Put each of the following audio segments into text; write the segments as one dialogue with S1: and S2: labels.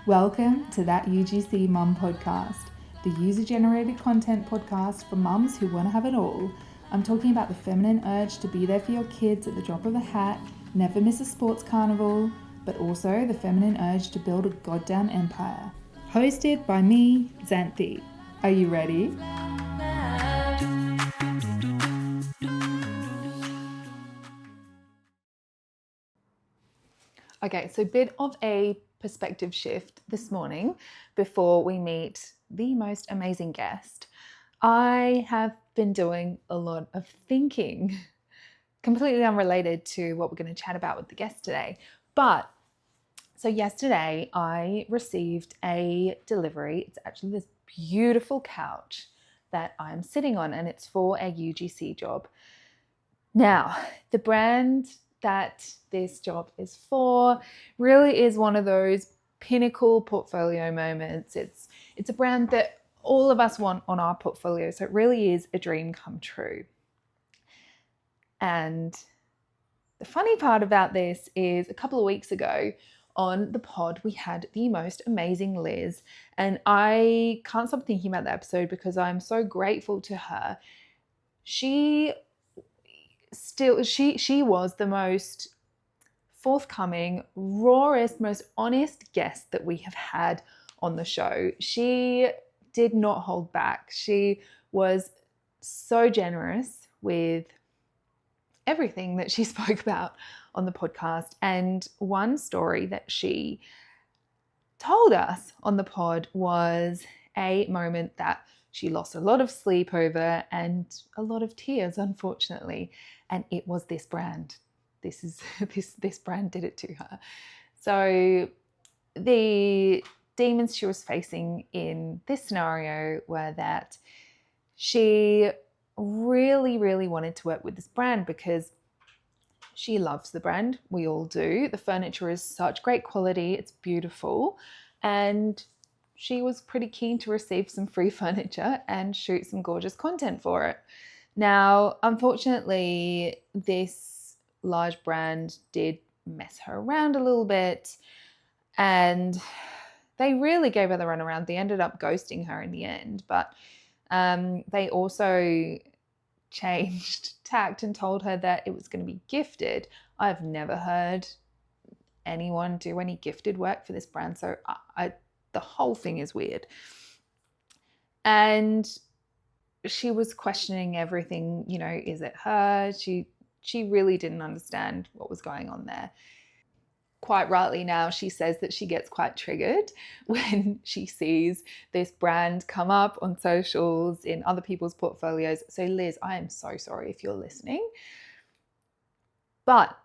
S1: Welcome to That UGC Mum Podcast, the user-generated content podcast for mums who want to have it all. I'm talking about the feminine urge to be there for your kids at the drop of a hat, never miss a sports carnival, but also the feminine urge to build a goddamn empire. Hosted by me, Xanthi. Are you ready? Okay, so bit of a perspective shift this morning before we meet the most amazing guest. I have been doing a lot of thinking, completely unrelated to what we're going to chat about with the guest today. But so yesterday I received a delivery. It's actually this beautiful couch that I'm sitting on, and it's for a UGC job. Now, the brand that this job is for really is one of those pinnacle portfolio moments. It's a brand that all of us want on our portfolio, so it really is a dream come true. And the funny part about this is a couple of weeks ago on the pod, we had the most amazing Liz, and I can't stop thinking about that episode because I'm so grateful to her. She was the most forthcoming, rawest, most honest guest that we have had on the show. She did not hold back. She was so generous with everything that she spoke about on the podcast. And one story that she told us on the pod was a moment that she lost a lot of sleep over and a lot of tears, unfortunately. And it was this brand. This brand did it to her. So the demons she was facing in this scenario were that she really, really wanted to work with this brand because she loves the brand. We all do. The furniture is such great quality. It's beautiful. And she was pretty keen to receive some free furniture and shoot some gorgeous content for it. Now, unfortunately, this large brand did mess her around a little bit, and they really gave her the runaround. They ended up ghosting her in the end, but they also changed tact and told her that it was going to be gifted. I've never heard anyone do any gifted work for this brand, so the whole thing is weird. And she was questioning everything, is it her? She really didn't understand what was going on there. Quite rightly now, she says that she gets quite triggered when she sees this brand come up on socials in other people's portfolios. So Liz, I am so sorry if you're listening. But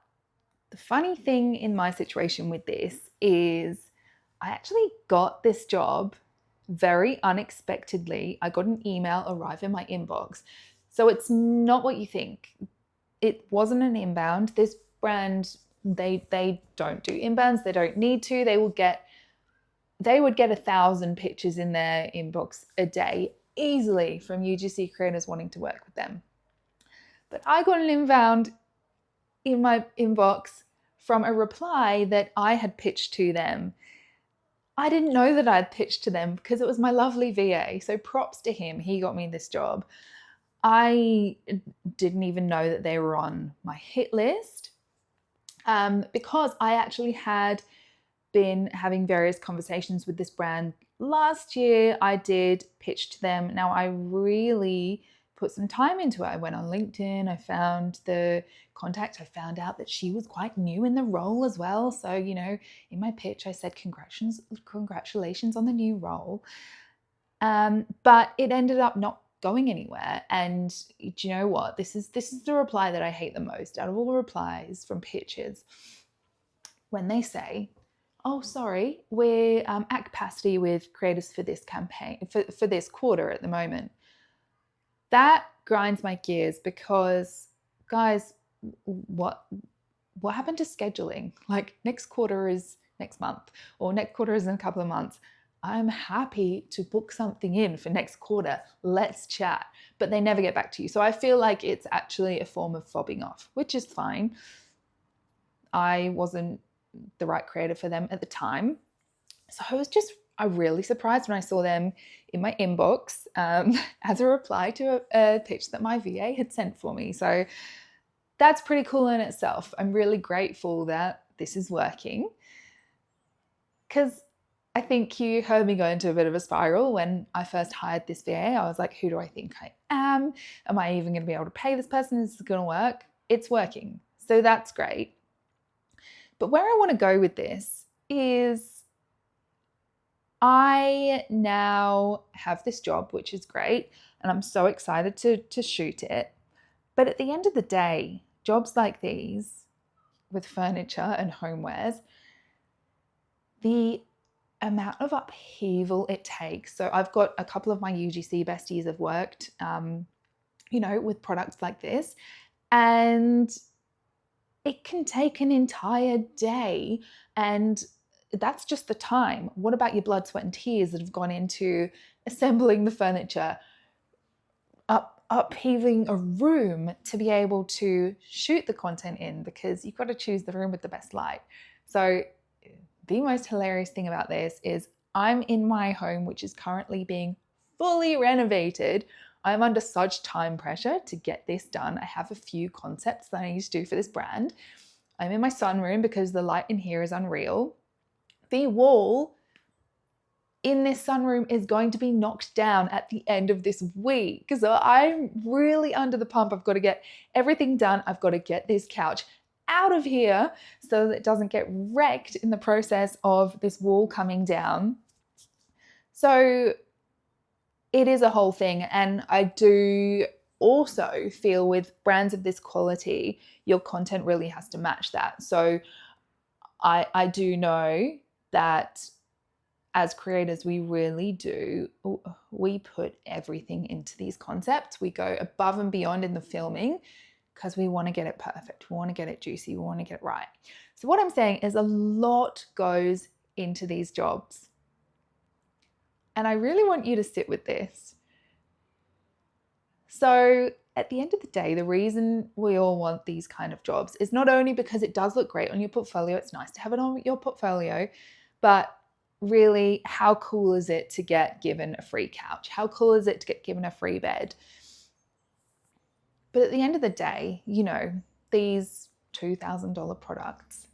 S1: the funny thing in my situation with this is I actually got this job very unexpectedly. I got an email arrive in my inbox. So it's not what you think. It wasn't an inbound. This brand, they don't do inbounds. They don't need to. They would get 1,000 pictures in their inbox a day easily from UGC creators wanting to work with them. But I got an inbound in my inbox from a reply that I had pitched to them. I didn't know that I'd pitched to them because it was my lovely VA. So props to him. He got me this job. I didn't even know that they were on my hit list because I actually had been having various conversations with this brand last year. I did pitch to them. Now, I really put some time into it. I went on LinkedIn. I found the contact. I found out that she was quite new in the role as well. So, in my pitch, I said, congratulations on the new role. But it ended up not going anywhere. And do you know what? This is the reply that I hate the most out of all the replies from pitches. When they say, oh, sorry, we're at capacity with creators for this campaign, for this quarter at the moment. That grinds my gears because, guys, what happened to scheduling? Like, next quarter is next month, or next quarter is in a couple of months. I'm happy to book something in for next quarter. Let's chat. But they never get back to you. So I feel like it's actually a form of fobbing off, which is fine. I wasn't the right creator for them at the time. So I really surprised when I saw them in my inbox as a reply to a pitch that my VA had sent for me. So that's pretty cool in itself. I'm really grateful that this is working, because I think you heard me go into a bit of a spiral when I first hired this VA. I was like, who do I think I am? Am I even going to be able to pay this person? Is this going to work? It's working. So that's great. But where I want to go with this is I now have this job, which is great, and I'm so excited to shoot it. But at the end of the day, jobs like these with furniture and homewares, the amount of upheaval it takes. So I've got a couple of my UGC besties have worked, with products like this, and it can take an entire day, and that's just the time. What about your blood, sweat, and tears that have gone into assembling the furniture, upheaving a room to be able to shoot the content in, because you've got to choose the room with the best light. So the most hilarious thing about this is I'm in my home, which is currently being fully renovated. I'm under such time pressure to get this done. I have a few concepts that I need to do for this brand. I'm in my sunroom because the light in here is unreal. The wall in this sunroom is going to be knocked down at the end of this week. So I'm really under the pump. I've got to get everything done. I've got to get this couch out of here so that it doesn't get wrecked in the process of this wall coming down. So it is a whole thing. And I do also feel with brands of this quality, your content really has to match that. So I do know that as creators, we really do. We put everything into these concepts. We go above and beyond in the filming because we want to get it perfect. We want to get it juicy. We want to get it right. So what I'm saying is a lot goes into these jobs. And I really want you to sit with this. So at the end of the day, the reason we all want these kind of jobs is not only because it does look great on your portfolio, it's nice to have it on your portfolio, but really, how cool is it to get given a free couch? How cool is it to get given a free bed? But at the end of the day, these $2,000 products,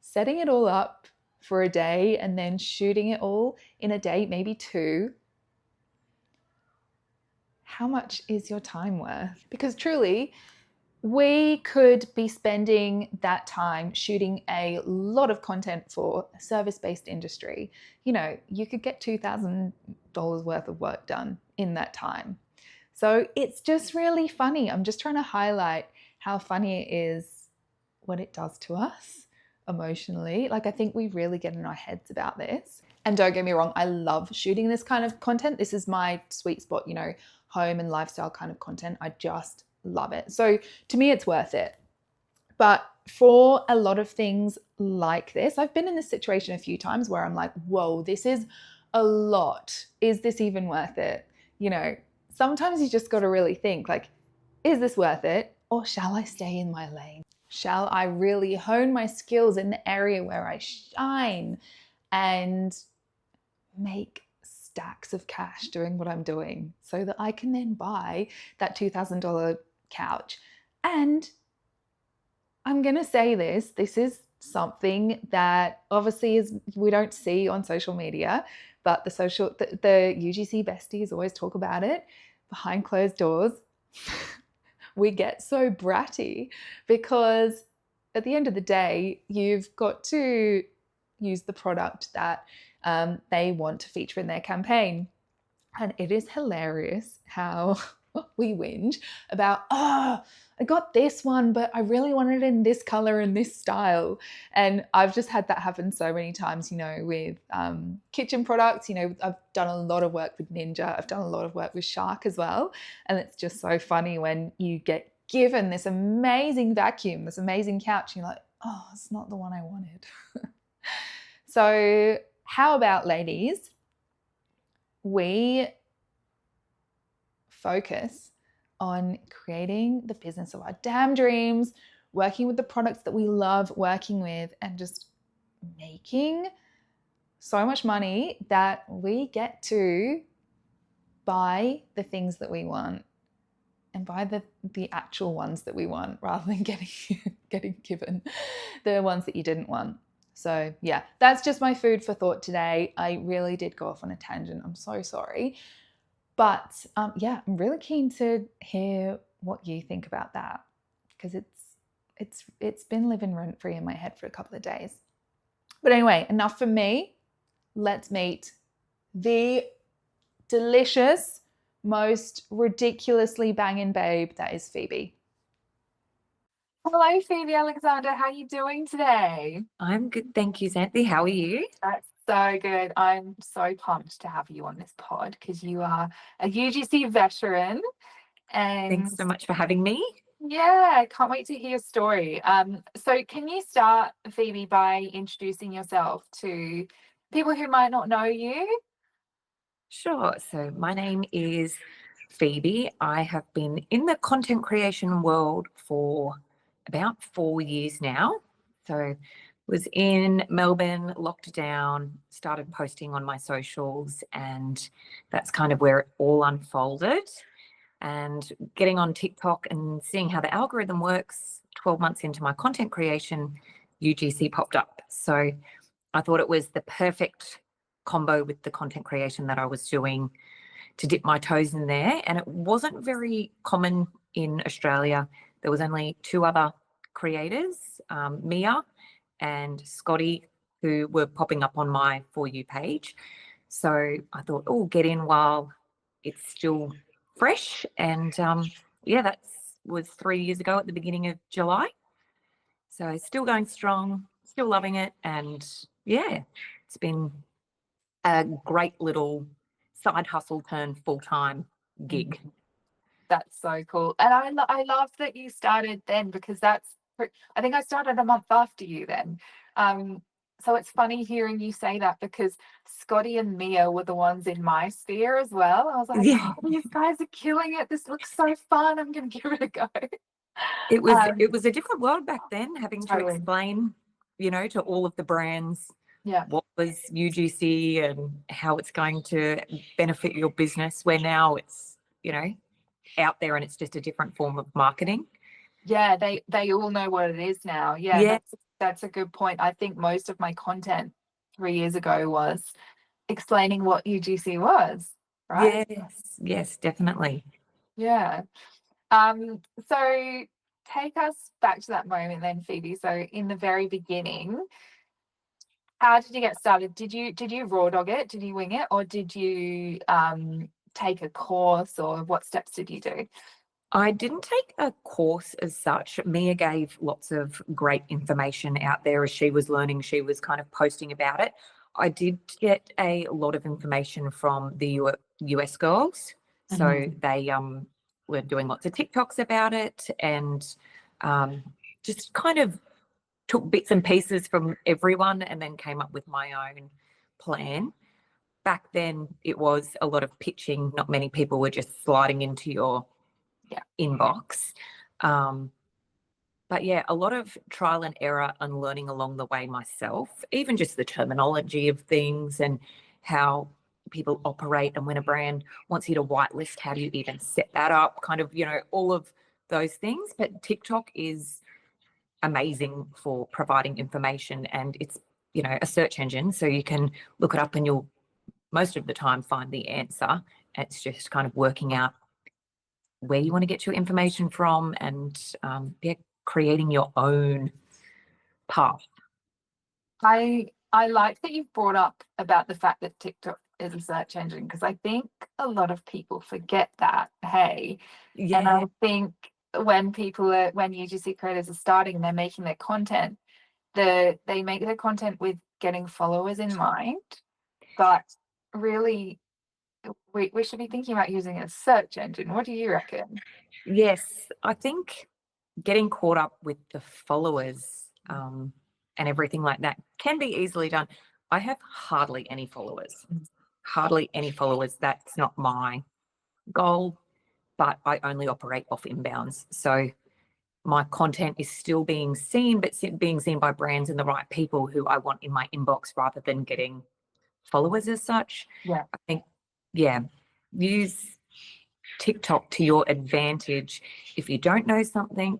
S1: setting it all up for a day and then shooting it all in a day, maybe two, how much is your time worth? Because truly, we could be spending that time shooting a lot of content for a service-based industry. You could get $2,000 worth of work done in that time. So it's just really funny. I'm just trying to highlight how funny it is, what it does to us emotionally. I think we really get in our heads about this. And don't get me wrong, I love shooting this kind of content. This is my sweet spot, home and lifestyle kind of content. I just love it. So to me, it's worth it. But for a lot of things like this, I've been in this situation a few times where I'm like, whoa, this is a lot. Is this even worth it? Sometimes you just got to really think is this worth it? Or shall I stay in my lane? Shall I really hone my skills in the area where I shine and make stacks of cash doing what I'm doing so that I can then buy that $2,000 couch? And I'm going to say this is something that obviously we don't see on social media, but the UGC besties always talk about it behind closed doors. We get so bratty because at the end of the day, you've got to use the product that they want to feature in their campaign. And it is hilarious how we whinge about, I got this one, but I really wanted it in this color and this style. And I've just had that happen so many times, with kitchen products. I've done a lot of work with Ninja. I've done a lot of work with Shark as well. And it's just so funny when you get given this amazing vacuum, this amazing couch, and you're like, oh, it's not the one I wanted. So how about, ladies, we focus on creating the business of our damn dreams working with the products that we love working with, and just making so much money that we get to buy the things that we want and buy the actual ones that we want, rather than getting given the ones that you didn't want. So yeah, that's just my food for thought today. I really did go off on a tangent. I'm so sorry. But yeah, I'm really keen to hear what you think about that, because it's been living rent free in my head for a couple of days. But anyway, enough for me. Let's meet the delicious, most ridiculously banging babe that is Phoebe.
S2: Hello, Phoebe Alexander. How are you doing today?
S3: I'm good, thank you, Xanthi. How are you?
S2: That's so good. I'm so pumped to have you on this pod because you are a UGC veteran. And
S3: Thanks so much for having me.
S2: yeah, I can't wait to hear your story. So can you start, Phoebe, by introducing yourself to people who might not know you?
S3: Sure. So my name is Phoebe. I have been in the content creation world for about 4 years now. So was in Melbourne, locked down, started posting on my socials, and that's kind of where it all unfolded. And getting on TikTok and seeing how the algorithm works, 12 months into my content creation, UGC popped up. So I thought it was the perfect combo with the content creation that I was doing to dip my toes in there. And it wasn't very common in Australia. There was only two other creators, Mia and Scotty, who were popping up on my For You page. So I thought, oh, get in while it's still fresh. And yeah, that was 3 years ago at the beginning of July. So still going strong, still loving it. And yeah, it's been a great little side hustle turned full-time gig.
S2: That's so cool. And I love that you started then, because I think I started a month after you then. So it's funny hearing you say that, because Scotty and Mia were the ones in my sphere as well. I was like,
S3: Yeah.
S2: oh, these guys are killing it. This looks so fun. I'm going to give it a go.
S3: It was a different world back then, having to
S2: Totally.
S3: explain, to all of the brands
S2: Yeah.
S3: what was UGC and how it's going to benefit your business, where now it's, out there and it's just a different form of marketing.
S2: Yeah, they all know what it is now. Yeah,
S3: Yeah.
S2: that's a good point. I think most of my content 3 years ago was explaining what UGC was, right?
S3: Yes, definitely.
S2: Yeah. So take us back to that moment then, Phoebe. So in the very beginning, how did you get started? Did you raw dog it? Did you wing it? Or did you take a course, or what steps did you do?
S3: I didn't take a course as such. Mia gave lots of great information out there as she was learning. She was kind of posting about it. I did get a lot of information from the US girls. So they were doing lots of TikToks about it, and just kind of took bits and pieces from everyone and then came up with my own plan. Back then, it was a lot of pitching. Not many people were just sliding into your inbox. But yeah, a lot of trial and error and learning along the way myself, even just the terminology of things and how people operate, and when a brand wants you to whitelist, how do you even set that up, kind of, all of those things. But TikTok is amazing for providing information, and it's, a search engine, so you can look it up and you'll most of the time find the answer. It's just kind of working out where you want to get your information from, and creating your own path.
S2: I like that you've brought up about the fact that TikTok is a search engine, because I think a lot of people forget that. Hey,
S3: Yeah.
S2: And I think when UGC creators are starting and they're making their content, they make their content with getting followers in mind, but really we should be thinking about using a search engine. What do you reckon?
S3: Yes, I think getting caught up with the followers and everything like that can be easily done. I have hardly any followers. That's not my goal, but I only operate off inbounds. So my content is still being seen, but being seen by brands and the right people who I want in my inbox rather than getting followers as such.
S2: Yeah.
S3: I think, yeah, use TikTok to your advantage if you don't know something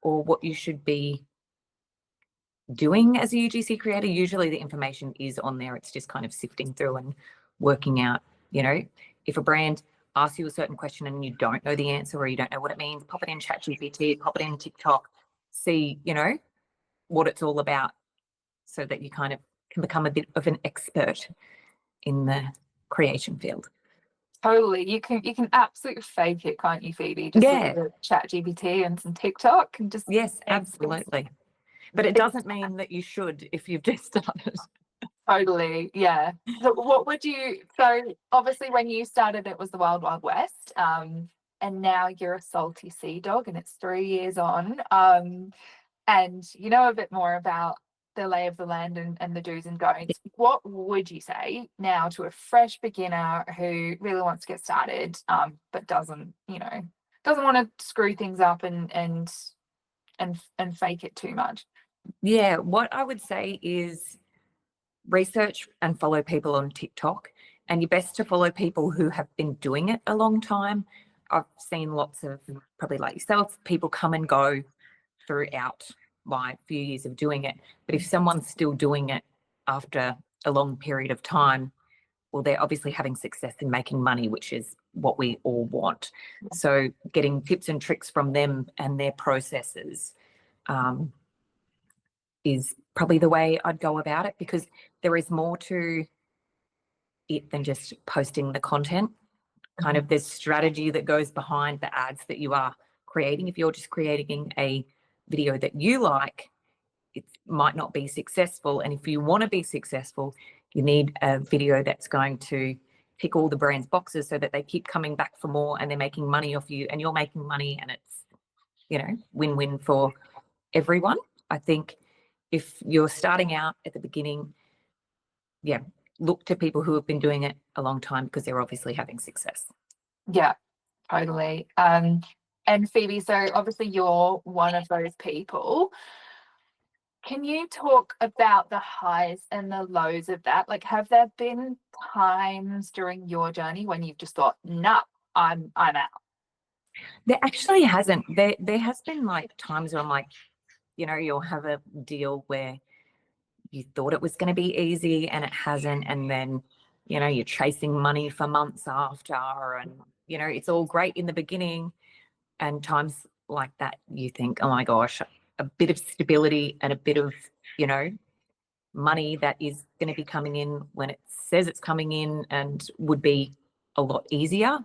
S3: or what you should be doing as a UGC creator. Usually the information is on there. It's just kind of sifting through and working out, you know, if a brand asks you a certain question and you don't know the answer or you don't know what it means, pop it in ChatGPT, pop it in TikTok, see, you know, what it's all about so that you kind of can become a bit of an expert in the creation field.
S2: Totally. You can absolutely fake it, can't you, Phoebe? Just
S3: Yeah.
S2: with ChatGPT and some TikTok and just
S3: Yes, absolutely. But it doesn't mean that you should if you've just started.
S2: Totally, yeah. So what would you, so obviously when you started it was the Wild Wild West, and now you're a salty sea dog and it's 3 years on, and you know a bit more about the lay of the land and the do's and don'ts. What would you say now to a fresh beginner who really wants to get started, but doesn't want to screw things up and fake it too much?
S3: Yeah, what I would say is research and follow people on TikTok, and you're best to follow people who have been doing it a long time. I've seen lots of, probably like yourself, people come and go throughout my few years of doing it. But if someone's still doing it after a long period of time, well, they're obviously having success in making money, which is what we all want. So getting tips and tricks from them and their processes is probably the way I'd go about it, because there is more to it than just posting the content. Kind of there's strategy that goes behind the ads that you are creating. If you're just creating a video that you like, it might not be successful. And if you want to be successful, you need a video that's going to tick all the brand's boxes so that they keep coming back for more and they're making money off you and you're making money, and it's, you know, win-win for everyone. I think if you're starting out at the beginning, yeah, look to people who have been doing it a long time because they're obviously having success.
S2: Yeah, totally. And Phoebe, so obviously you're one of those people. Can you talk about the highs and the lows of that? Like, have there been times during your journey when you've just thought, nah, I'm out?
S3: There actually hasn't. There has been like times where I'm like, you know, you'll have a deal where you thought it was going to be easy and it hasn't, and then, you know, you're chasing money for months after, and, you know, it's all great in the beginning, and times like that you think, oh my gosh, a bit of stability and a bit of, you know, money that is going to be coming in when it says it's coming in and would be a lot easier.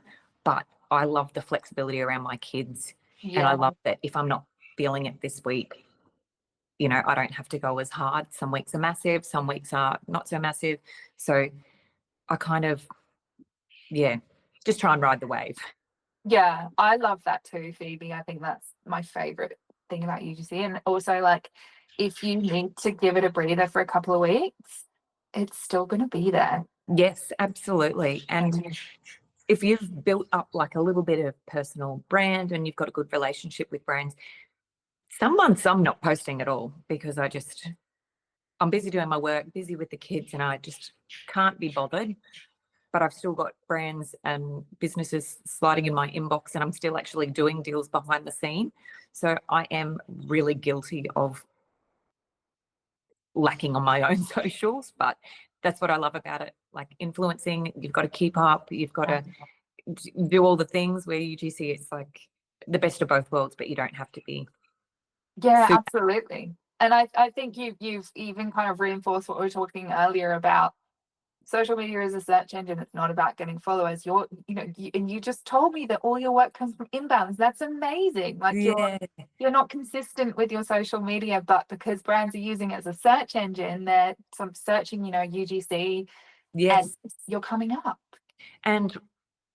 S3: But I love the flexibility around my kids, and I love that if I'm not feeling it this week, you know, I don't have to go as hard. Some weeks are massive, some weeks are not so massive. So I kind of, yeah, just try and ride the wave.
S2: Yeah, I love that too, Phoebe. I think that's my favorite thing about UGC. And also, like, if you need to give it a breather for a couple of weeks, it's still going to be there.
S3: Yes, absolutely. And if you've built up like a little bit of personal brand and you've got a good relationship with brands, some months I'm not posting at all because I'm busy doing my work, busy with the kids, and I just can't be bothered. But I've still got brands and businesses sliding in my inbox, and I'm still actually doing deals behind the scene. So I am really guilty of lacking on my own socials, but that's what I love about it. Like influencing, you've got to keep up, you've got to do all the things, where UGC it's like the best of both worlds, but you don't have to be.
S2: Yeah, absolutely. And I think you've even kind of reinforced what we were talking earlier about. Social media is a search engine. It's not about getting followers. And you just told me that all your work comes from inbounds. That's amazing. Like, you're not consistent with your social media, but because brands are using it as a search engine, they're searching, UGC.
S3: Yes,
S2: and you're coming up.
S3: And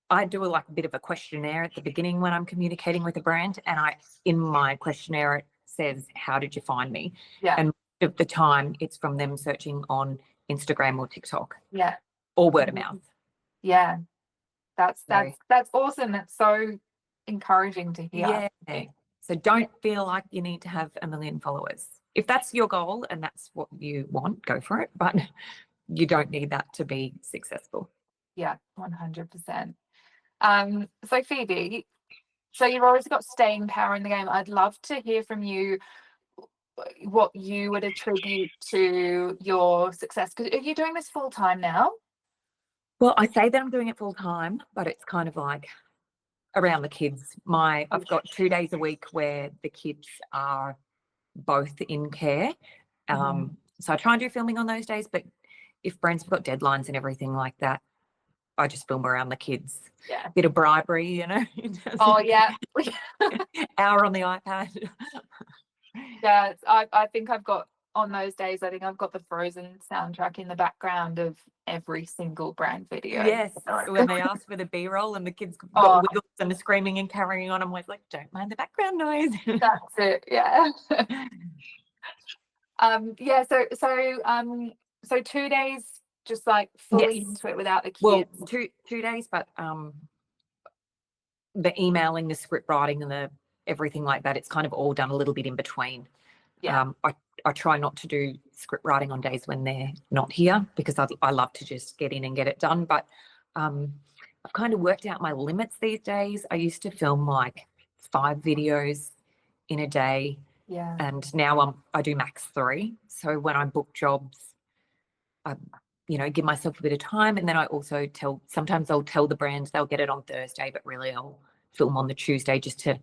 S3: I do a bit of a questionnaire at the beginning when I'm communicating with a brand, and in my questionnaire it says, "How did you find me?"
S2: Yeah.
S3: And most of the time it's from them searching on Instagram or TikTok.
S2: Yeah.
S3: Or word of mouth.
S2: Yeah. That's awesome. That's so encouraging to hear.
S3: Yeah. So don't feel like you need to have 1 million followers. If that's your goal and that's what you want, go for it. But you don't need that to be successful.
S2: Yeah, 100%. So Phoebe, so you've always got staying power in the game. I'd love to hear from you what you would attribute to your success. Because are you doing this full time now?
S3: Well, I say that I'm doing it full time, but it's kind of like around the kids. I've got 2 days a week where the kids are both in care. So I try and do filming on those days, but if brands have got deadlines and everything like that, I just film around the kids.
S2: Yeah.
S3: Bit of bribery, you know.
S2: Oh yeah.
S3: Hour on the iPad.
S2: Yeah, I think I've got, on those days, I think I've got the Frozen soundtrack in the background of every single brand video.
S3: Yes, when they ask for the B-roll and the kids got
S2: Oh.
S3: wiggles and the screaming and carrying on, I'm always like, don't mind the background noise.
S2: That's it. Yeah. Yeah. So 2 days just like fully
S3: Yes.
S2: into it without the kids.
S3: Well, two days, but the emailing, the script writing, and the everything like that, it's kind of all done a little bit in between.
S2: Yeah.
S3: I try not to do script writing on days when they're not here because I love to just get in and get it done. But I've kind of worked out my limits these days. I used to film like 5 videos in a day.
S2: Yeah.
S3: And now I do max 3. So when I book jobs, I, give myself a bit of time. And then I also sometimes I'll tell the brand they'll get it on Thursday, but really I'll film on the Tuesday just to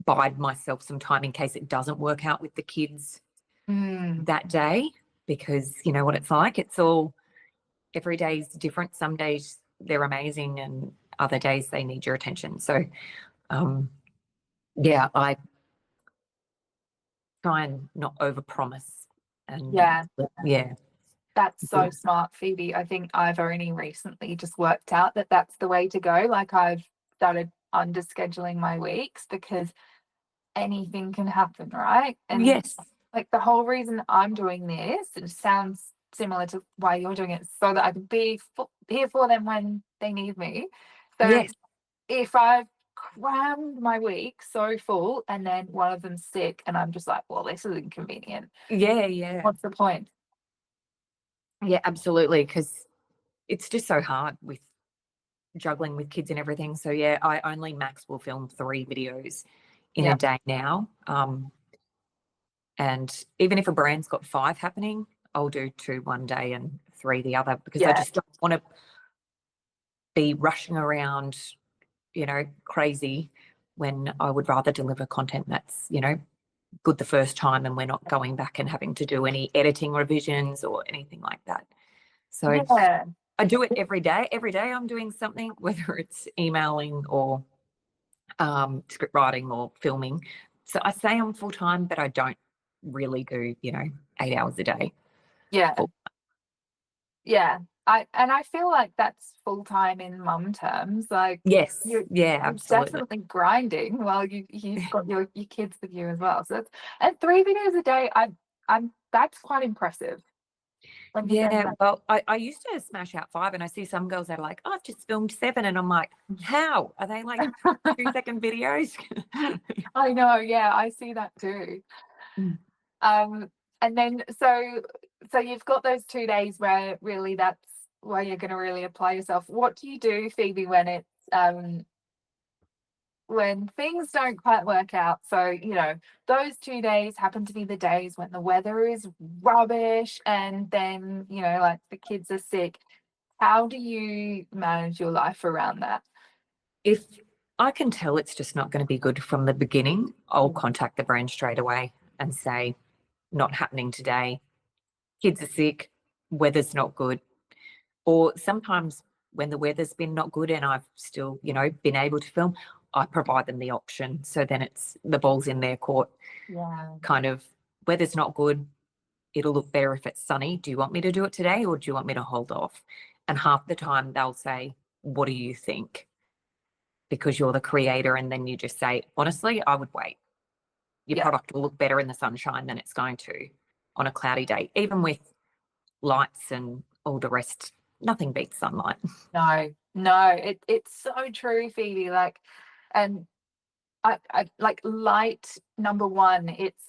S3: bide myself some time in case it doesn't work out with the kids that day, because you know what it's like. It's all, every day is different. Some days they're amazing and other days they need your attention. So yeah, I try and not overpromise. And
S2: Yeah. That's so
S3: Yeah.
S2: smart, Phoebe. I think I've only recently just worked out that that's the way to go. Like, I've started under-scheduling my weeks because anything can happen, right? And
S3: Yes.
S2: like, the whole reason I'm doing this, it sounds similar to why you're doing it, so that I can be here for them when they need me. So
S3: Yes.
S2: if I've crammed my week so full and then one of them's sick and I'm just like, well, this is inconvenient.
S3: Yeah.
S2: What's the point?
S3: Yeah, absolutely. Because it's just so hard with juggling with kids and everything. So yeah, I only max will film 3 videos in a day now. And even if a brand's got 5 happening, I'll do 2 one day and 3 the other, because I just don't want to be rushing around, crazy, when I would rather deliver content that's, good the first time and we're not going back and having to do any editing revisions or anything like that. So
S2: Yeah.
S3: I do it every day. Every day I'm doing something, whether it's emailing or script writing or filming. So I say I'm full time, but I don't really do, 8 hours a day.
S2: Yeah. I feel like that's full time in mum terms. Like,
S3: yes,
S2: you're
S3: absolutely.
S2: definitely grinding while you've got your kids with you as well. So and 3 videos a day, I'm that's quite impressive.
S3: Well, I used to smash out 5, and I see some girls that are like, oh, I've just filmed 7, and I'm like, how? Are they like 2-second videos?
S2: I know, yeah, I see that too. And then so you've got those 2 days where really that's where you're going to really apply yourself. What do you do, Phoebe, when it's when things don't quite work out? So, those 2 days happen to be the days when the weather is rubbish and then, like, the kids are sick. How do you manage your life around that?
S3: If I can tell it's just not going to be good from the beginning, I'll contact the brand straight away and say, not happening today. Kids are sick, weather's not good. Or sometimes when the weather's been not good and I've still, been able to film, I provide them the option. So then it's the ball's in their court.
S2: Yeah.
S3: Kind of, weather's not good, it'll look better if it's sunny. Do you want me to do it today or do you want me to hold off? And half the time they'll say, what do you think? Because you're the creator, and then you just say, honestly, I would wait. Your product will look better in the sunshine than it's going to on a cloudy day. Even with lights and all the rest, nothing beats sunlight.
S2: No, it's so true, Phoebe. Like, and I like light number one. It's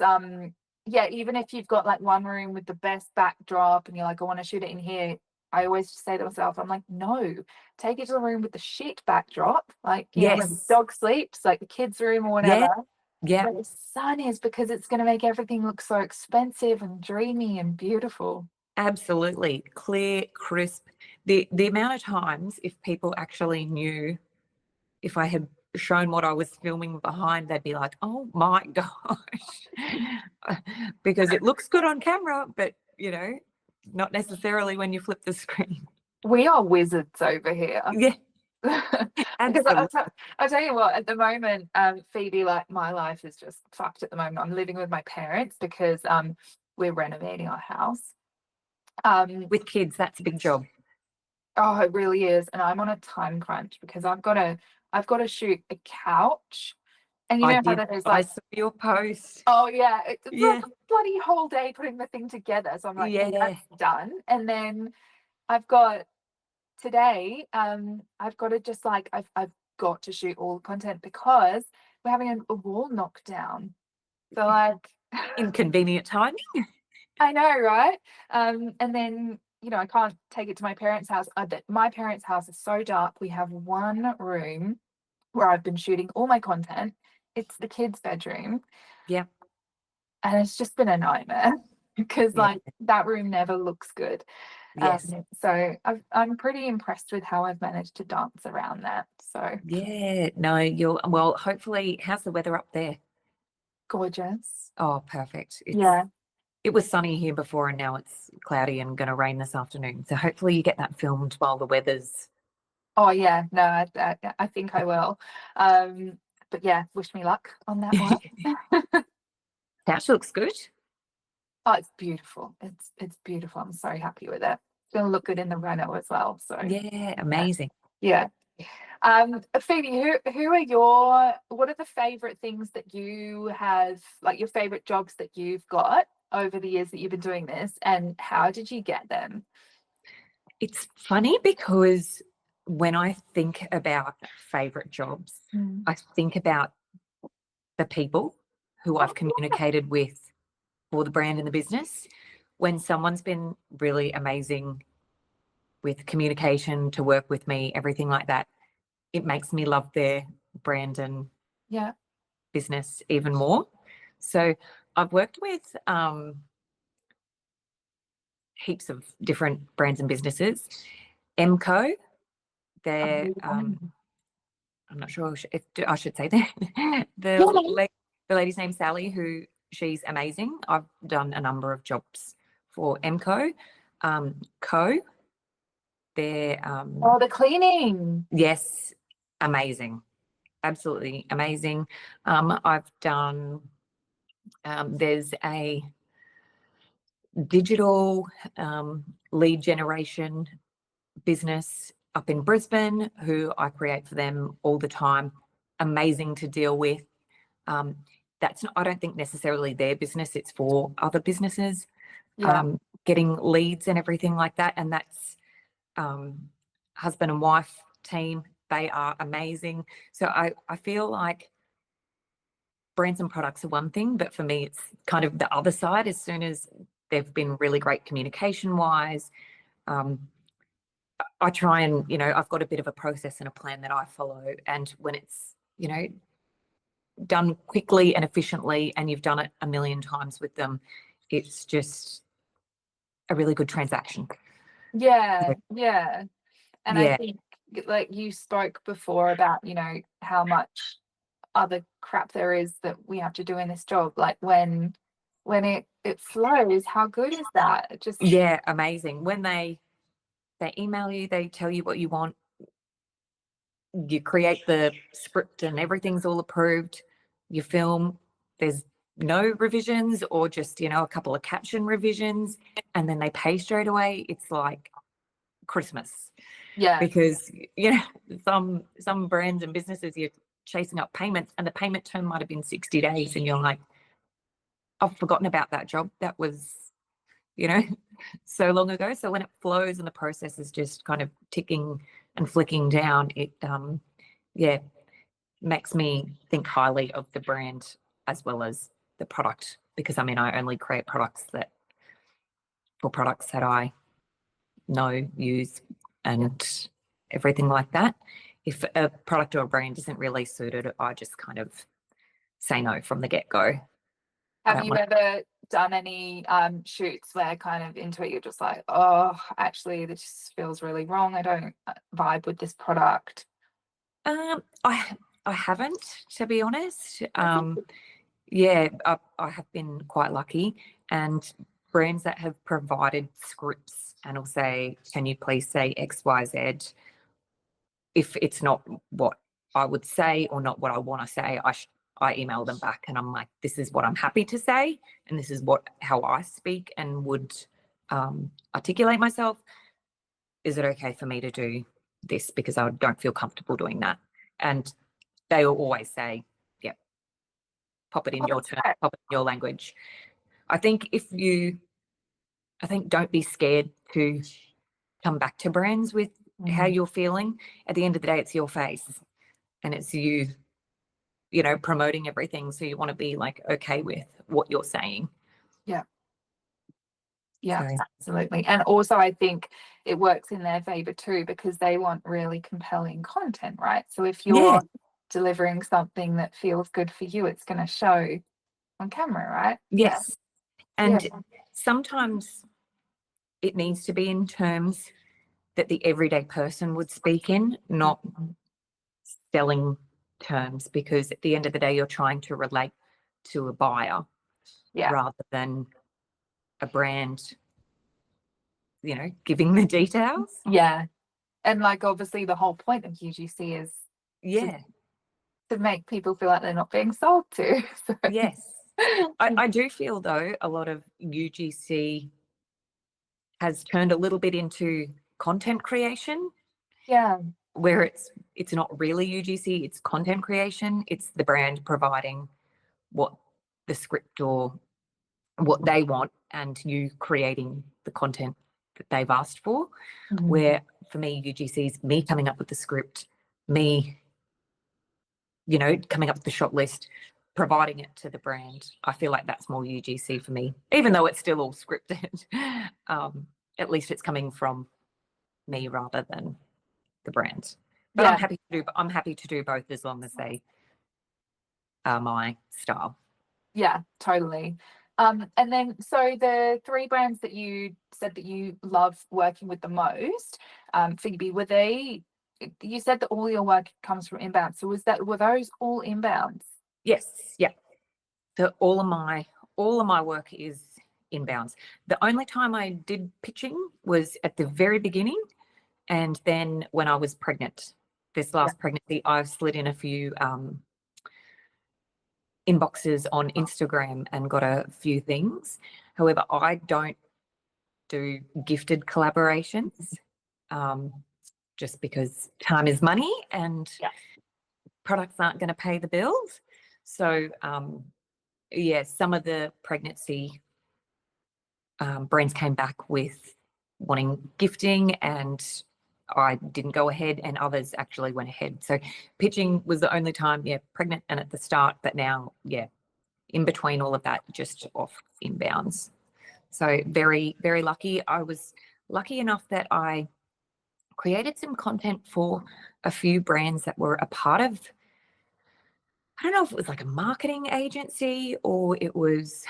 S2: yeah, even if you've got like one room with the best backdrop and you're like, I want to shoot it in here, I always just say to myself, I'm like, no, take it to the room with the shit backdrop, like, you know, where the
S3: Yes.
S2: dog sleeps, like the kids' room or whatever.
S3: Yeah. Yeah.
S2: Where the sun is, because it's going to make everything look so expensive and dreamy and beautiful.
S3: Absolutely. Clear, crisp. The amount of times, if people actually knew, if I had shown what I was filming behind, they'd be like, oh my gosh. Because it looks good on camera, but you know, not necessarily when you flip the screen.
S2: We are wizards over here.
S3: Yeah,
S2: Because
S3: absolutely.
S2: I'll tell you what, at the moment, Phoebe, like my life is just fucked at the moment. I'm living with my parents because we're renovating our house.
S3: With kids, that's a big job.
S2: Oh, it really is. And I'm on a time crunch because I've got to shoot a couch. And you know how that is
S3: I
S2: like,
S3: saw your post.
S2: oh yeah, it's
S3: Yeah.
S2: like a bloody whole day putting the thing together. So I'm like,
S3: Yeah.
S2: that's done. And then I've got today, I've got to just like I've got to shoot all the content because we're having a wall knockdown. So like
S3: Inconvenient timing.
S2: I know, right? And then you know I can't take it to my parents' house. My parents' house is so dark. We have one room where I've been shooting all my content. It's the kids' bedroom.
S3: Yeah.
S2: And it's just been a nightmare because
S3: Yeah.
S2: like that room never looks good.
S3: Yes.
S2: So I'm pretty impressed with how I've managed to dance around that. So
S3: Yeah. No, well, hopefully, how's the weather up there?
S2: gorgeous.
S3: Oh, perfect.
S2: Yeah.
S3: It was sunny here before and now it's cloudy and going to rain this afternoon. So hopefully you get that filmed while the weather's...
S2: Oh yeah. No, I think I will. But yeah, wish me luck on that one.
S3: Couch looks good.
S2: Oh, it's beautiful. It's beautiful. I'm so happy with it. It's gonna look good in the Reno as well. So
S3: Yeah, amazing.
S2: yeah. Phoebe, what are the favorite things that you have, like your favorite jobs that you've got over the years that you've been doing this, and how did you get them?
S3: It's funny because when I think about favorite jobs, I think about the people who I've communicated with for the brand and the business. When someone's been really amazing with communication, to work with me, everything like that, it makes me love their brand and
S2: Yeah.
S3: business even more. So I've worked with heaps of different brands and businesses. MCO, they're I'm not sure if I should say that. The lady's name's Sally, who she's amazing. I've done a number of jobs for MCO. Co, they're
S2: Oh, the cleaning.
S3: yes, amazing, absolutely amazing. I've done. There's a digital lead generation business up in Brisbane who I create for them all the time. Amazing to deal with. That's not, I don't think necessarily their business, it's for other businesses.
S2: Yeah.
S3: Getting leads and everything like that. And that's husband and wife team. They are amazing. So I feel like brands and products are one thing, but for me, it's kind of the other side. As soon as they've been really great communication wise, I try and, you know, I've got a bit of a process and a plan that I follow. And when it's, you know, done quickly and efficiently and you've done it a million times with them, it's just a really good transaction.
S2: Yeah. Yeah. And I
S3: Yeah.
S2: think like you spoke before about, you know, how much other crap there is that we have to do in this job. Like when it flows, how good is that? It just
S3: Yeah, amazing. When they email you, they tell you what you want, you create the script and everything's all approved, you film, there's no revisions or just, you know, a couple of caption revisions, and then they pay straight away. It's like Christmas.
S2: yeah.
S3: Because, you know, some brands and businesses, you're chasing up payments and the payment term might have been 60 days and you're like, I've forgotten about that job. That was, you know, so long ago. So when it flows and the process is just kind of ticking and flicking down, it yeah, makes me think highly of the brand as well as the product, because I mean, I only create products that I know, use, and everything like that. If a product or a brand isn't really suited, I just kind of say no from the get-go.
S2: Have you ever done any shoots where kind of into it you're just like, oh, actually this feels really wrong, I don't vibe with this product?
S3: I haven't, to be honest. I have been quite lucky, and brands that have provided scripts and will say, can you please say XYZ? If it's not what I would say or not what I want to say, I email them back and I'm like, this is what I'm happy to say, and this is how I speak and would articulate myself. Is it okay for me to do this? Because I don't feel comfortable doing that. And they will always say, yeah, pop it in your term, pop it in your language. I think don't be scared to come back to brands with how you're feeling. At the end of the day, it's your face and it's you promoting everything. So you want to be like, okay with what you're saying.
S2: Yeah, absolutely. And also I think it works in their favor too, because they want really compelling content, right? So if you're delivering something that feels good for you, it's going to show on camera, right?
S3: Yes. And sometimes it needs to be in terms that the everyday person would speak in, not selling terms, because at the end of the day, you're trying to relate to a buyer rather than a brand, giving the details.
S2: Yeah. And like, obviously the whole point of UGC is to make people feel like they're not being sold to. So.
S3: Yes. I do feel though a lot of UGC has turned a little bit into content creation.
S2: Yeah.
S3: Where it's not really UGC, it's content creation. It's the brand providing what the script or what they want and you creating the content that they've asked for. Where for me, UGC is me coming up with the script, me, coming up with the shot list, providing it to the brand. I feel like that's more UGC for me, even though it's still all scripted. At least it's coming from me rather than the brand. But I'm happy to do both as long as they are my style.
S2: Yeah, totally. And then, so the 3 brands that you said that you love working with the most, Phoebe, you said that all your work comes from inbound. So were those all inbounds?
S3: Yes. Yeah. So all of my work is inbounds. The only time I did pitching was at the very beginning. And then when I was pregnant, this last pregnancy, I've slid in a few inboxes on Instagram and got a few things. However, I don't do gifted collaborations just because time is money and products aren't going to pay the bills. So, some of the pregnancy brands came back with wanting gifting and I didn't go ahead, and others actually went ahead. So pitching was the only time, pregnant and at the start, but now, in between all of that, just off inbounds. So very, very lucky. I was lucky enough that I created some content for a few brands that were a part of, I don't know if it was like a marketing agency or it was,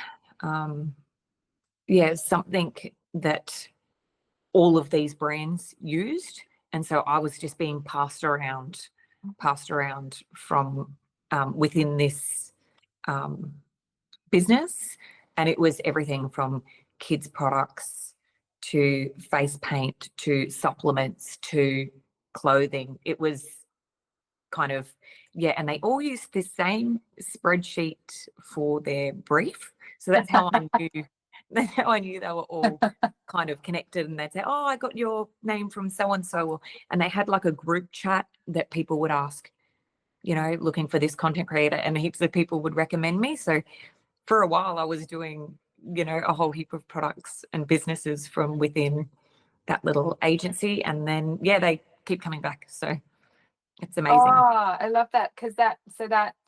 S3: something that all of these brands used. And so I was just being passed around from within this business. And it was everything from kids products to face paint to supplements to clothing. It was kind of, and they all used the same spreadsheet for their brief. So that's how I knew. That's how I knew they were all kind of connected, and they'd say, oh, I got your name from so-and-so. And they had like a group chat that people would ask, looking for this content creator, and heaps of people would recommend me. So for a while I was doing, a whole heap of products and businesses from within that little agency. And then, they keep coming back. So It's amazing.
S2: Oh, I love that, because that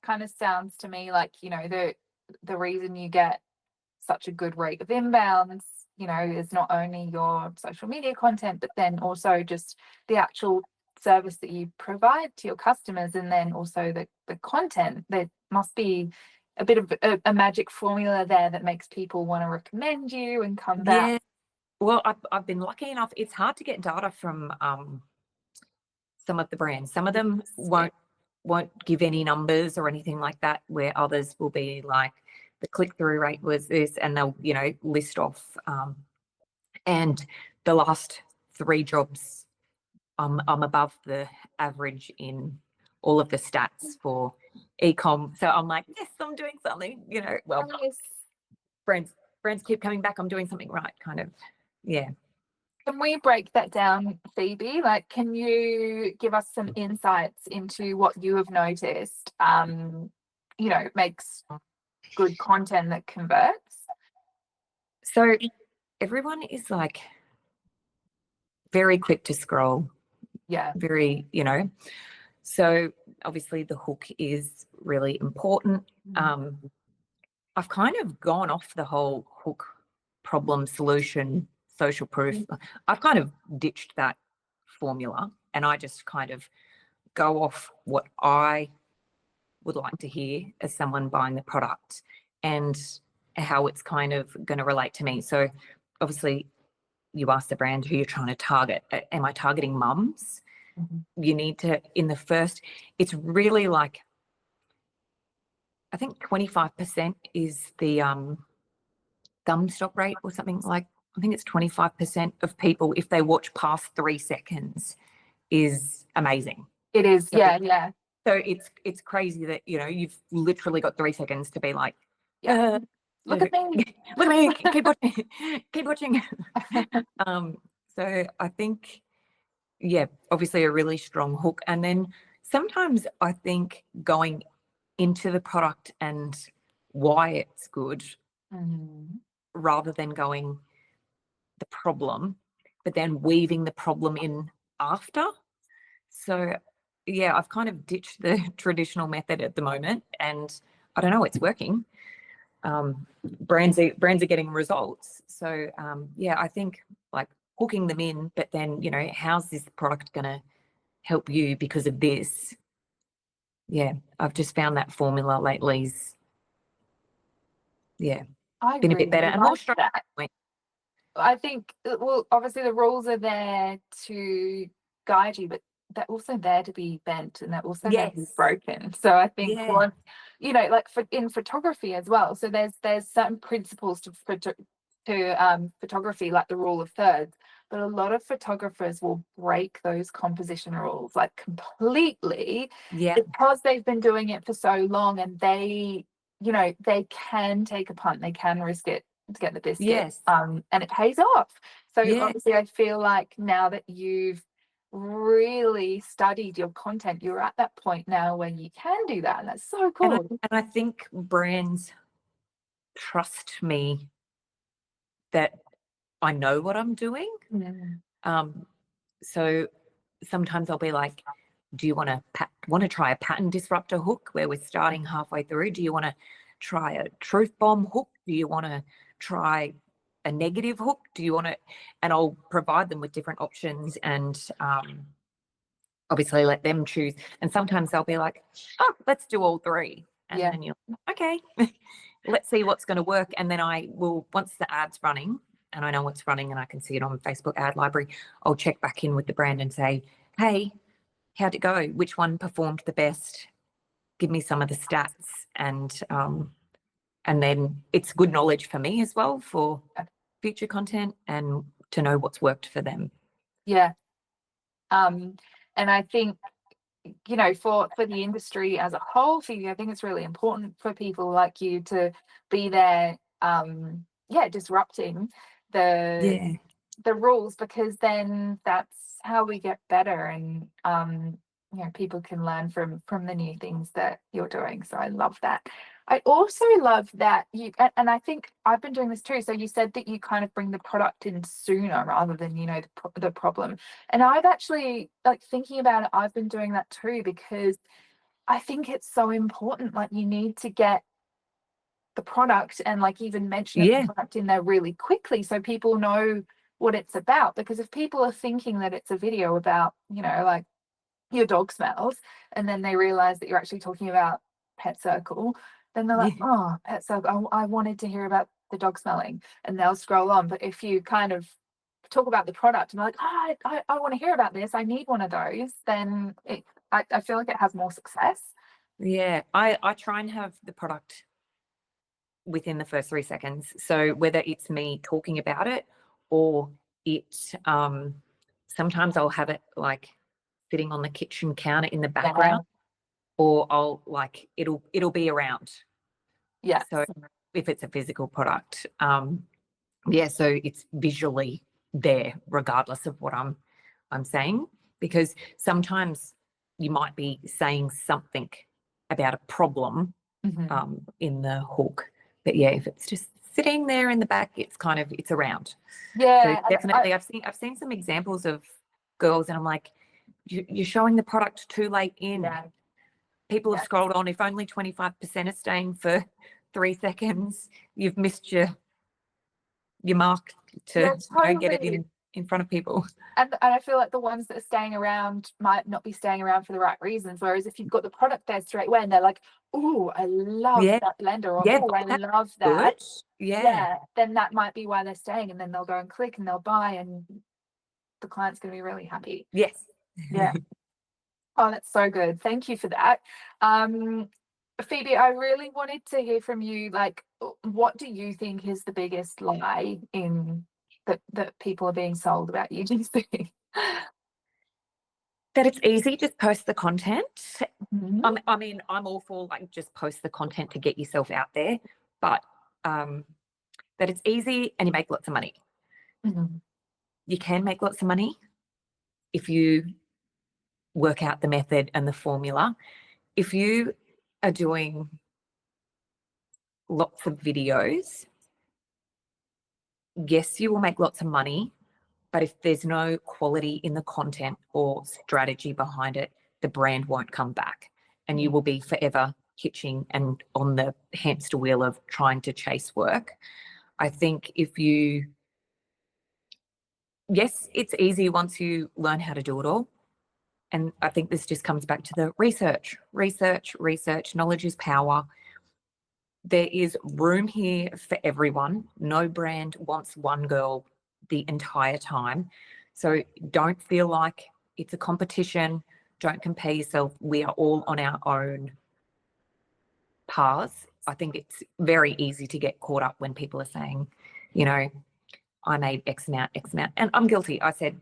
S2: kind of sounds to me like, you know, the reason you get such a good rate of inbounds, you know, is not only your social media content, but then also just the actual service that you provide to your customers, and then also the content. There must be a bit of a magic formula there that makes people want to recommend you and come back.
S3: Yeah. Well, I've been lucky enough. It's hard to get data from some of the brands. Some of them won't give any numbers or anything like that, where others will be like, the click-through rate was this, and they'll, you know, list off. And the last 3 jobs, I'm above the average in all of the stats for e-com. So I'm like, yes, I'm doing something, you know. Well,
S2: Nice.
S3: brands keep coming back. I'm doing something right, kind of. Yeah.
S2: Can we break that down, Phoebe? Like, can you give us some insights into what you have noticed, you know, makes good content that converts?
S3: So everyone is like very quick to scroll,
S2: Yeah.
S3: very, you know. So obviously the hook is really important. I've kind of gone off the whole hook, problem, solution, social proof. I've kind of ditched that formula, and I just kind of go off what I would like to hear as someone buying the product, and how it's kind of going to relate to me. So obviously you ask the brand who you're trying to target. Am I targeting mums? You need to, in the first, it's really like, I think 25% is the thumb stop rate or something. Like, I think it's 25% of people, if they watch past 3 seconds, is amazing.
S2: It is.
S3: So,
S2: Yeah.
S3: So it's crazy that, you know, you've literally got 3 seconds to be like,
S2: Look at me.
S3: Look at me. Keep watching. Keep watching. So I think, yeah, obviously a really strong hook. And then sometimes I think going into the product and why it's good, rather than going the problem, but then weaving the problem in after. So yeah, I've kind of ditched the traditional method at the moment, and I don't know, it's working. Brands are getting results. So yeah, I think like hooking them in, but then, you know, how's this product going to help you because of this? Yeah, I've just found that formula lately's, yeah,
S2: I
S3: been a
S2: really
S3: bit better and
S2: like
S3: more strong.
S2: that. I think, well, obviously the rules are there to guide you, but they're also there to be bent, and they're also there to be broken. So I think, well, you know, like in photography as well. So there's certain principles to photography, like the rule of thirds. But a lot of photographers will break those composition rules like completely, because they've been doing it for so long, and they, you know, they can take a punt, they can risk it to get the biscuit, and it pays off. So obviously I feel like now that you've really studied your content, you're at that point now where you can do that, and that's so cool.
S3: And I think brands trust me that I know what I'm doing. So sometimes I'll be like, do you want to try a pattern disruptor hook where we're starting halfway through? Do you want to try a truth bomb hook? Do you want to try a negative hook? Do you want to? And I'll provide them with different options, and obviously let them choose. And sometimes they'll be like, oh, let's do all 3. And then you're okay, let's see what's going to work. And then I will, once the ad's running and I know what's running and I can see it on Facebook ad library, I'll check back in with the brand and say, hey, how'd it go? Which one performed the best? Give me some of the stats. And then it's good knowledge for me as well for future content and to know what's worked for them.
S2: Yeah. And I think, you know, for the industry as a whole, I think it's really important for people like you to be there, disrupting the rules, because then that's how we get better, and you know, people can learn from the new things that you're doing. So I love that. I also love that you, and I think I've been doing this too. So you said that you kind of bring the product in sooner rather than, you know, the problem. And I've actually, like, thinking about it, I've been doing that too, because I think it's so important. Like, you need to get the product and, like, even mention the
S3: Yeah.
S2: product in there really quickly so people know what it's about. Because if people are thinking that it's a video about, you know, like, your dog smells, and then they realize that you're actually talking about Pet Circle, then they're like,
S3: Yeah.
S2: oh, Pet Circle, I wanted to hear about the dog smelling, and they'll scroll on. But if you kind of talk about the product and like, oh, I want to hear about this, I need one of those, then I feel like it has more success.
S3: Yeah. I try and have the product within the first 3 seconds. So whether it's me talking about it or it, sometimes I'll have it like sitting on the kitchen counter in the background, or I'll like, it'll be around.
S2: Yeah.
S3: So if it's a physical product, yeah, so it's visually there regardless of what I'm saying, because sometimes you might be saying something about a problem in the hook, but yeah, if it's just sitting there in the back, it's kind of, it's around.
S2: Yeah.
S3: So definitely, I've seen some examples of girls, and I'm like, you're showing the product too late in.
S2: Yeah.
S3: People have scrolled on. If only 25% are staying for 3 seconds, you've missed your mark to get it in front of people.
S2: And I feel like the ones that are staying around might not be staying around for the right reasons. Whereas if you've got the product there straight away and they're like, oh, I love that blender, or oh, I love that. Yeah. Then that might be why they're staying, and then they'll go and click and they'll buy, and the client's going to be really happy.
S3: Yes.
S2: Yeah. Oh, that's so good. Thank you for that. Phoebe, I really wanted to hear from you. Like, what do you think is the biggest lie in that people are being sold about UGC?
S3: That it's easy, just post the content.
S2: Mm-hmm.
S3: I mean, I'm all for like just post the content to get yourself out there, but that it's easy and you make lots of money.
S2: Mm-hmm.
S3: You can make lots of money if you work out the method and the formula. If you are doing lots of videos, yes, you will make lots of money, but if there's no quality in the content or strategy behind it, the brand won't come back, and you will be forever hitching and on the hamster wheel of trying to chase work. I think yes, it's easy once you learn how to do it all. And I think this just comes back to the research. Knowledge is power. There is room here for everyone. No brand wants one girl the entire time. So don't feel like it's a competition. Don't compare yourself. We are all on our own paths. I think it's very easy to get caught up when people are saying, you know, I made X amount. And I'm guilty. I said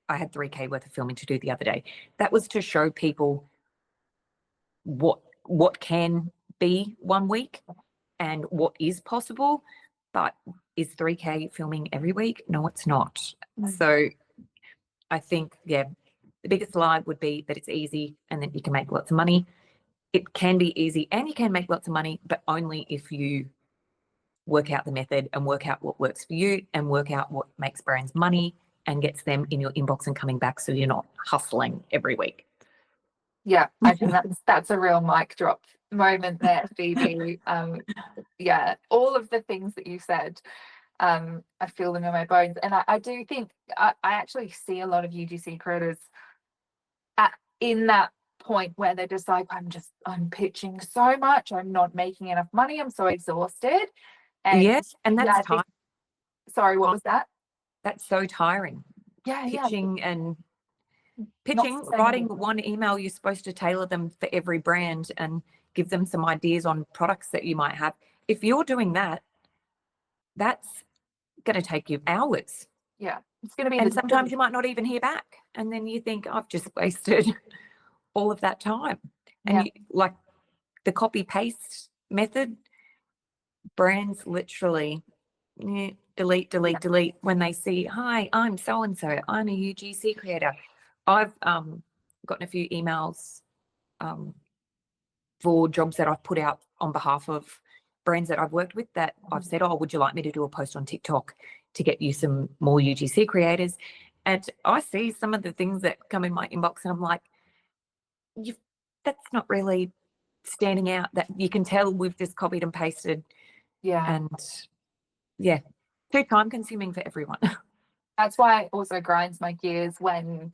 S3: I had 3K worth of filming to do the other day. That was to show people what can be 1 week and what is possible. But is 3K filming every week? No, it's not. So I think, yeah, the biggest lie would be that it's easy and that you can make lots of money. It can be easy and you can make lots of money, but only if you work out the method and work out what works for you and work out what makes brands money and gets them in your inbox and coming back, so you're not hustling every week.
S2: Yeah, I think that's a real mic drop moment there, Phoebe. Yeah, all of the things that you said, I feel them in my bones. And I do think I actually see a lot of UGC creators in that point where they're just like, I'm pitching so much, I'm not making enough money, I'm so exhausted. And
S3: yes, and that's tiring.
S2: Sorry, what was that?
S3: That's so tiring. Pitching, writing one email, you're supposed to tailor them for every brand and give them some ideas on products that you might have. If you're doing that, that's going to take you hours.
S2: Yeah, it's going to be.
S3: And sometimes you might not even hear back, and then you think, I've just wasted all of that time. And like the copy paste method, brands literally delete when they see, hi, I'm so and so, I'm a UGC creator. I've gotten a few emails for jobs that I've put out on behalf of brands that I've worked with that I've said, oh, would you like me to do a post on TikTok to get you some more UGC creators? And I see some of the things that come in my inbox and I'm like, that's not really standing out. That you can tell we've just copied and pasted.
S2: Yeah.
S3: And yeah, too time consuming for everyone.
S2: That's why it also grinds my gears when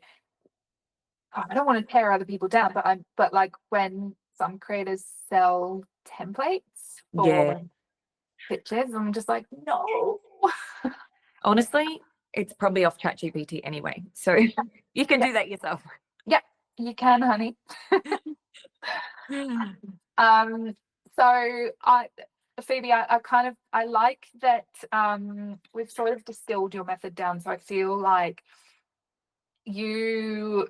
S2: I don't want to tear other people down, but like when some creators sell templates for pictures, I'm just like, no.
S3: Honestly, it's probably off ChatGPT anyway. So you can do that yourself.
S2: Yeah, you can, honey. So Phoebe, I like that we've sort of distilled your method down. So I feel like you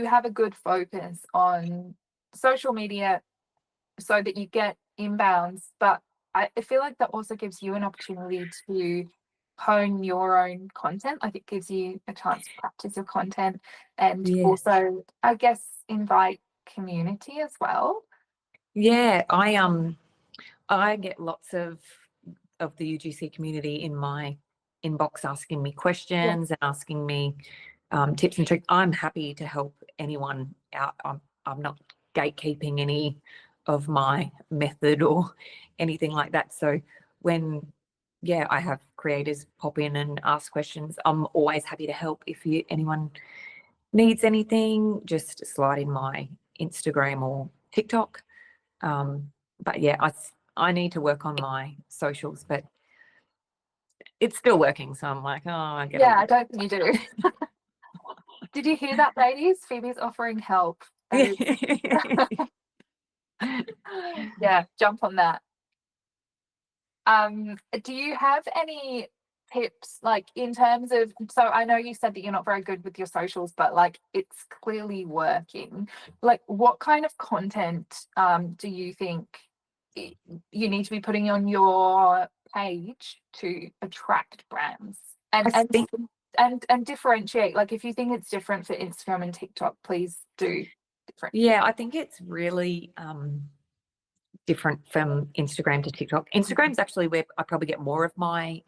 S2: have a good focus on social media so that you get inbounds, but I feel like that also gives you an opportunity to hone your own content. Like it gives you a chance to practice your content and also, I guess, invite community as well.
S3: Yeah, I get lots of the UGC community in my inbox asking me questions and asking me tips and tricks. I'm happy to help anyone out. I'm not gatekeeping any of my method or anything like that. So when I have creators pop in and ask questions, I'm always happy to help. If anyone needs anything, just slide in my Instagram or TikTok. But yeah, I need to work on my socials, but it's still working. So I'm like, oh, I
S2: don't think you do. Did you hear that, ladies? Phoebe's offering help. Yeah, jump on that. Do you have any tips, like in terms of, so I know you said that you're not very good with your socials, but like it's clearly working. Like what kind of content do you think you need to be putting on your page to attract brands and differentiate? Like if you think it's different for Instagram and TikTok, please do different.
S3: Yeah, I think it's really different from Instagram to TikTok. Instagram's actually where I probably get more of my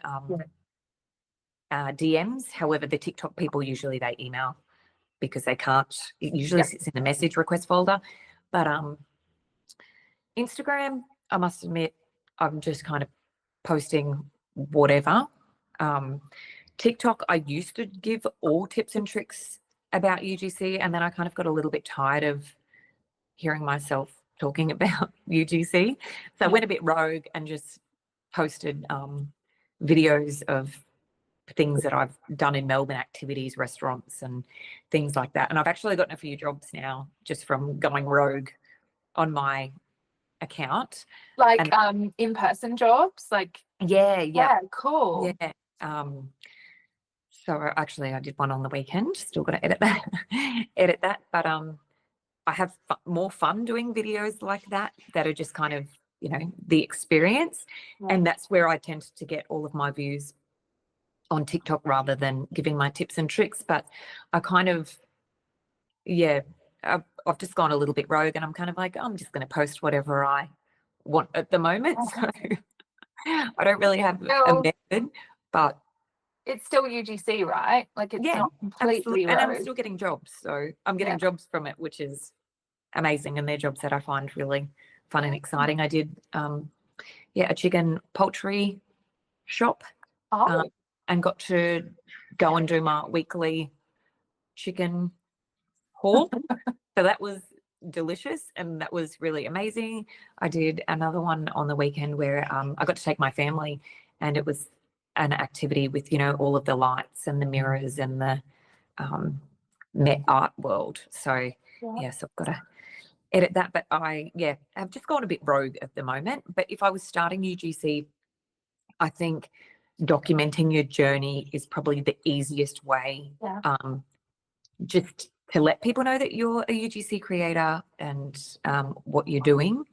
S3: DMs. However, the TikTok people usually they email because they can't. It usually sits in the message request folder. But Instagram, I must admit, I'm just kind of posting whatever. TikTok, I used to give all tips and tricks about UGC, and then I kind of got a little bit tired of hearing myself talking about UGC. So I went a bit rogue and just posted videos of things that I've done in Melbourne, activities, restaurants and things like that. And I've actually gotten a few jobs now just from going rogue on my account.
S2: Like in-person jobs? Like
S3: yeah,
S2: cool.
S3: Yeah. So actually I did one on the weekend, still got to edit that. But I have more fun doing videos like that are just kind of, the experience. And that's where I tend to get all of my views on TikTok rather than giving my tips and tricks. But I kind of, I've just gone a little bit rogue and I'm kind of like, I'm just going to post whatever I want at the moment. So I don't really have a method, but
S2: it's still UGC, right? Like it's not completely rogue.
S3: And I'm still getting jobs. So I'm getting jobs from it, which is amazing. And they're jobs that I find really fun and exciting. I did a chicken poultry shop and got to go and do my weekly chicken haul. So that was delicious and that was really amazing. I did another one on the weekend where I got to take my family, and it was an activity with all of the lights and the mirrors and the Met art world. So yes, I've got to edit that, but I've just gone a bit rogue at the moment. But if I was starting UGC, I think documenting your journey is probably the easiest way, just to let people know that you're a UGC creator and what you're doing.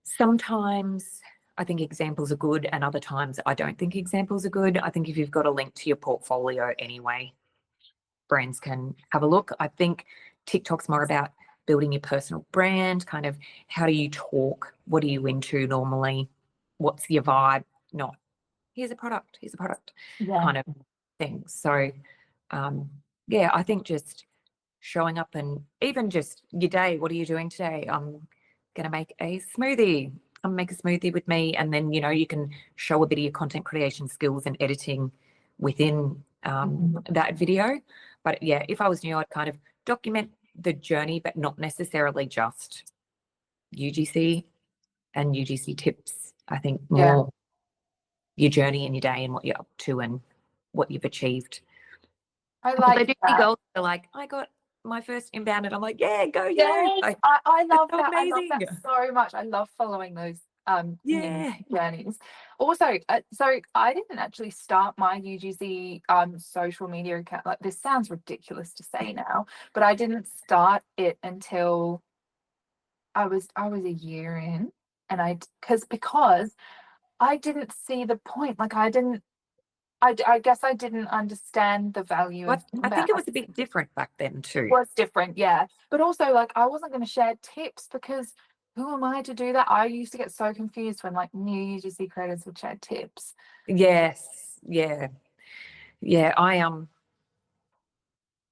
S3: Sometimes I think examples are good, and other times I don't think examples are good. I think if you've got a link to your portfolio anyway, brands can have a look. I think TikTok's more about building your personal brand, kind of how do you talk, what are you into normally, what's your vibe, not here's a product kind of thing. So yeah, I think just showing up, and even just your day, what are you doing today? I'm going to make a smoothie. Come make a smoothie with me. And then, you know, you can show a bit of your content creation skills and editing within that video. But yeah, if I was new, I'd kind of document the journey, but not necessarily just UGC and UGC tips. I think more your journey and your day and what you're up to and what you've achieved.
S2: I like
S3: they do
S2: that.
S3: girls are like, I got my first inbound, and I'm like, yeah, go you.
S2: Yes,
S3: Like,
S2: I love
S3: so
S2: that.
S3: amazing.
S2: I love that so much. I love following those
S3: Yeah.
S2: journeys. Also, so I didn't actually start my UGC social media account. Like, this sounds ridiculous to say now, but I didn't start it until I was a year in, and because I didn't see the point. Like, I guess I didn't understand the value of
S3: I think it was a bit different back then too.
S2: It was different, yeah. But also, like, I wasn't going to share tips, because who am I to do that? I used to get so confused when, like, new UGC creators would share tips.
S3: Yes, yeah. I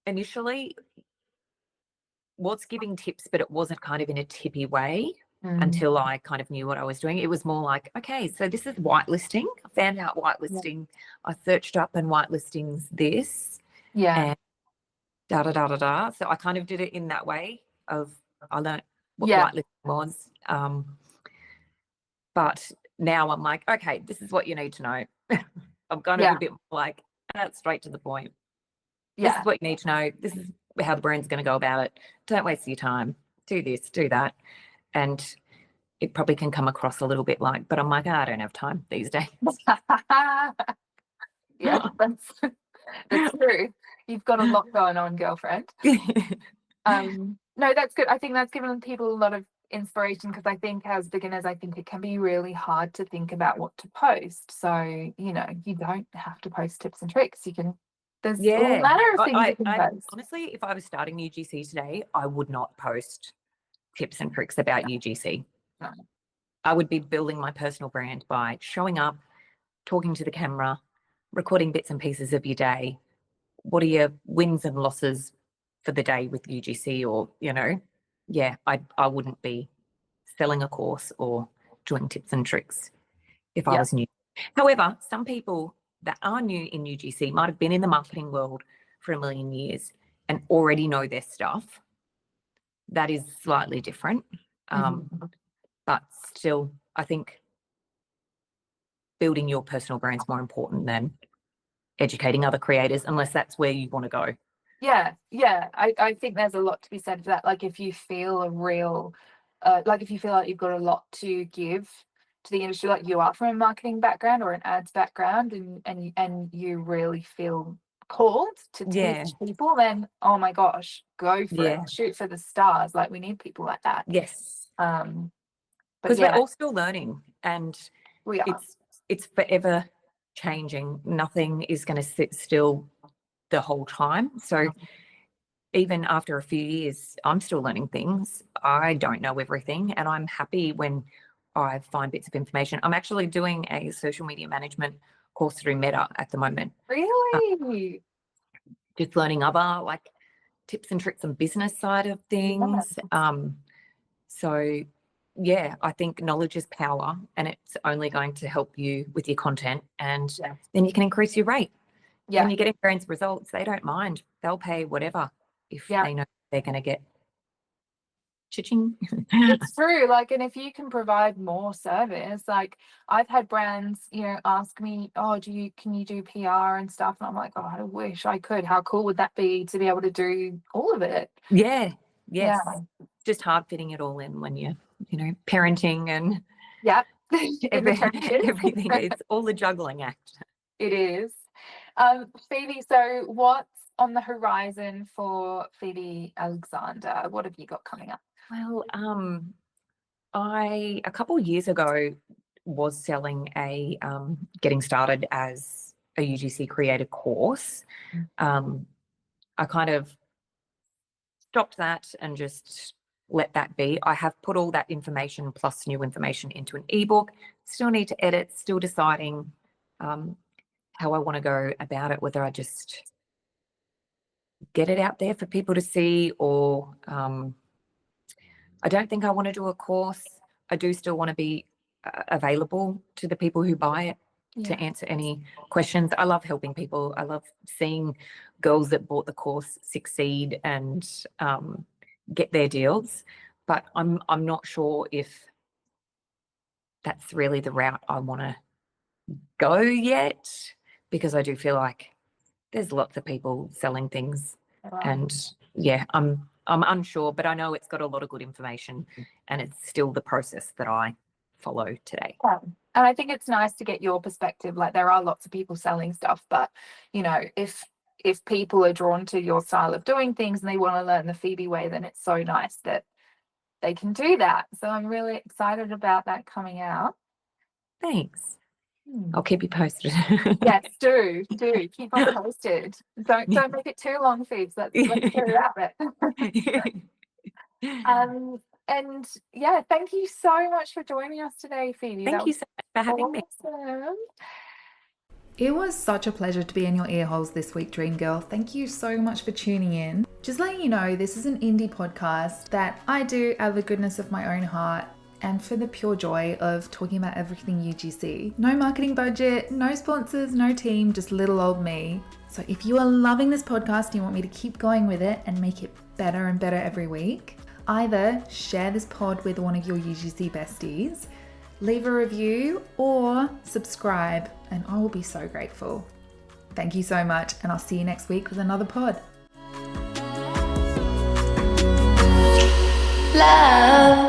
S3: initially was giving tips, but it wasn't kind of in a tippy way until I kind of knew what I was doing. It was more like, okay, so this is whitelisting. I found out whitelisting. I searched up, and whitelisting's this.
S2: Yeah.
S3: And so I kind of did it in that way of, I learned what whitelisting was. But now I'm like, okay, this is what you need to know. I'm kind of a bit more like, that's straight to the point. This is what you need to know. This is how the brand's going to go about it. Don't waste your time. Do this, do that. And it probably can come across a little bit like, but I'm like, I don't have time these days.
S2: Yeah, that's true. You've got a lot going on, girlfriend. No, that's good. I think that's given people a lot of inspiration, because I think as beginners, I think it can be really hard to think about what to post. So, you know, you don't have to post tips and tricks. You can, there's all manner of things you can post.
S3: Honestly, if I was starting UGC today, I would not post tips and tricks about UGC.
S2: No.
S3: I would be building my personal brand by showing up, talking to the camera, recording bits and pieces of your day. What are your wins and losses for the day with UGC? Or, you know, I wouldn't be selling a course or doing tips and tricks if I was new. However, some people that are new in UGC might have been in the marketing world for a million years and already know their stuff. That is slightly different. But still, I think building your personal brand is more important than educating other creators, unless that's where you want to go.
S2: Yeah. I think there's a lot to be said for that. Like, if you feel a real, like, if you feel like you've got a lot to give to the industry, like you are from a marketing background or an ads background, and you really feel called to teach people, then oh my gosh, go for it. Shoot for the stars. Like, we need people like that.
S3: Yes.
S2: Because
S3: we're all still learning, and
S2: we are.
S3: It's forever changing. Nothing is going to sit still the whole time. So even after a few years, I'm still learning things. I don't know everything, and I'm happy when I find bits of information. I'm actually doing a social media management course through Meta at the moment.
S2: Really?
S3: Just learning other, like, tips and tricks on business side of things. So yeah, I think knowledge is power, and it's only going to help you with your content, and then you can increase your rate. When you're getting brands results, they don't mind. They'll pay whatever if they know they're going to get cha-ching.
S2: It's true. Like, and if you can provide more service, like, I've had brands, you know, ask me, oh, can you do PR and stuff? And I'm like, oh, I wish I could. How cool would that be to be able to do all of it?
S3: Yes. Just hard fitting it all in when you're, you know, parenting and everything. It's all the juggling act.
S2: It is. Phoebe, so what's on the horizon for Phoebe Alexander? What have you got coming up?
S3: Well, I a couple of years ago was selling a getting started as a UGC creator course. I kind of stopped that and just let that be. I have put all that information plus new information into an ebook. Still need to edit, still deciding how I want to go about it, whether I just get it out there for people to see, or I don't think I want to do a course. I do still want to be available to the people who buy it to answer any questions. I love helping people. I love seeing girls that bought the course succeed and get their deals, but I'm not sure if that's really the route I want to go yet, because I do feel like there's lots of people selling things, and I'm unsure, but I know it's got a lot of good information, and it's still the process that I follow today.
S2: And I think it's nice to get your perspective. Like, there are lots of people selling stuff, but you know, if people are drawn to your style of doing things and they want to learn the Phoebe way, then it's so nice that they can do that. So I'm really excited about that coming out.
S3: Thanks. I'll keep you posted.
S2: Yes, do keep us posted. Don't make it too long, Phoebe. Let's get it out. And yeah, thank you so much for joining us today, Phoebe.
S3: Thank you so much for having me.
S1: It was such a pleasure to be in your ear holes this week, Dream Girl. Thank you so much for tuning in. Just letting you know, this is an indie podcast that I do out of the goodness of my own heart and for the pure joy of talking about everything UGC. No marketing budget, no sponsors, no team, just little old me. So if you are loving this podcast and you want me to keep going with it and make it better and better every week, either share this pod with one of your UGC besties, leave a review, or subscribe, and I will be so grateful. Thank you so much, and I'll see you next week with another pod. Love.